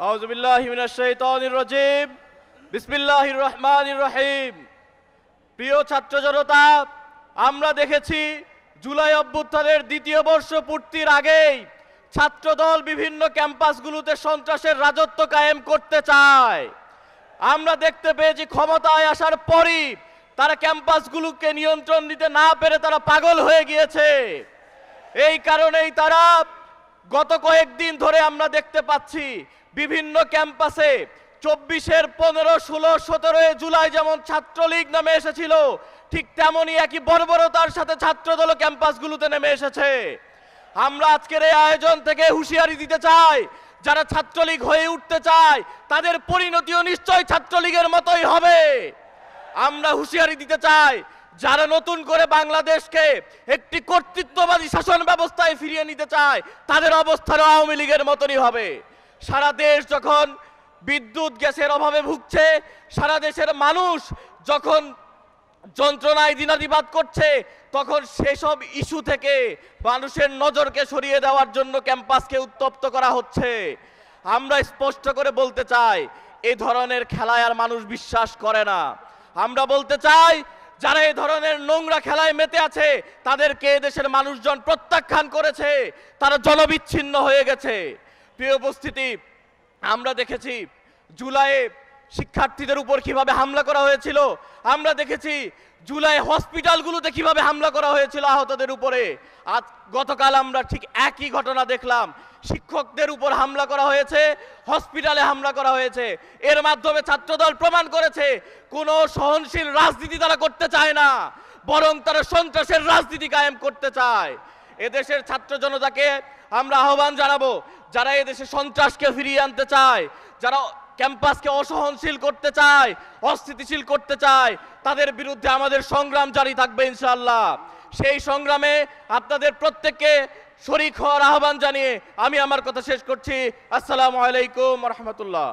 আউযু বিল্লাহি মিনাশ শাইতানির রাজীম। বিসমিল্লাহির রহমানির রহিম। প্রিয় ছাত্র জনতা, আমরা দেখেছি জুলাই অভ্যুত্থানের দ্বিতীয় বর্ষ পূর্তির আগেই ছাত্রদল বিভিন্ন ক্যাম্পাসগুলোতে সন্ত্রাসের রাজত্ব কায়েম করতে চায়। আমরা দেখতে পেয়েছি ক্ষমতায় আসার পরই তারা ক্যাম্পাসগুলোকে নিয়ন্ত্রণ দিতে না পেরে তারা পাগল হয়ে গিয়েছে। এই কারণেই তারা গত কয়েকদিন ধরে আমরা দেখতে পাচ্ছি বিভিন্ন ক্যাম্পাসে 24-এর 15, 16, 17 জুলাই যেমন ছাত্রলীগ নামে এসেছিল, ঠিক তেমনই একই বর্বরতার সাথে ছাত্রদল ক্যাম্পাসগুলোতে নেমে এসেছে। আমরা আজকের এই আয়োজন থেকে হুঁশিয়ারি দিতে চাই, যারা ছাত্রলীগ হয়ে উঠতে চায় তাদের পরিণতিও নিশ্চয় ছাত্রলীগের মতোই হবে। আমরা হুঁশিয়ারি দিতে চাই, যারা নতুন করে বাংলাদেশকে একটি কর্তৃত্ববাদী শাসন ব্যবস্থায় ফিরিয়ে নিতে চায় তাদের অবস্থানও আওয়ামী লীগের মতনই হবে। সারা দেশ যখন বিদ্যুৎ গ্যাসের অভাবে ভুগছে, সারা দেশের মানুষ যখন যন্ত্রণায় দিনাতিপাত করছে, তখন সেসব ইস্যু থেকে মানুষের নজরকে সরিয়ে দেওয়ার জন্য ক্যাম্পাসকে উত্তপ্ত করা হচ্ছে। আমরা স্পষ্ট করে বলতে চাই, এই ধরনের খেলায় আর মানুষ বিশ্বাস করে না। আমরা বলতে চাই, যারা এই ধরনের নোংরা খেলায় মেতে আছে তাদেরকে দেশের মানুষজন প্রত্যাখ্যান করেছে, তারা জনবিচ্ছিন্ন হয়ে গেছে। প্রিয় উপস্থিতি, আমরা দেখেছি জুলাইয়ে শিক্ষার্থীদের উপর কিভাবে হামলা করা হয়েছিল। আমরা দেখেছি জুলাই হসপিটালগুলোতে কিভাবে হামলা করা হয়েছিল আহতদের উপরে। আজ গতকাল আমরা ঠিক একই ঘটনা দেখলাম, শিক্ষকদের উপর হামলা করা হয়েছে, হসপিটালে হামলা করা হয়েছে। এর মাধ্যমে ছাত্রদল প্রমাণ করেছে কোনো সহনশীল রাজনীতি তারা করতে চায় না, বরং তারা সন্ত্রাসের রাজনীতি কায়েম করতে চায়। এদেশের ছাত্র জনতাকে আমরা আহ্বান জানাবো, যারা এদেশে সন্ত্রাসকে ফিরিয়ে আনতে চায়, যারা ক্যাম্পাসকে অসহনশীল করতে চায়, অস্থিতিশীল করতে চায়, তাদের বিরুদ্ধে আমাদের সংগ্রাম জারি থাকবে ইনশাআল্লাহ। সেই সংগ্রামে আপনাদের প্রত্যেককে শরীক হওয়ার আহ্বান জানিয়ে আমি আমার কথা শেষ করছি। আসসালামু আলাইকুম ওয়া রাহমাতুল্লাহ।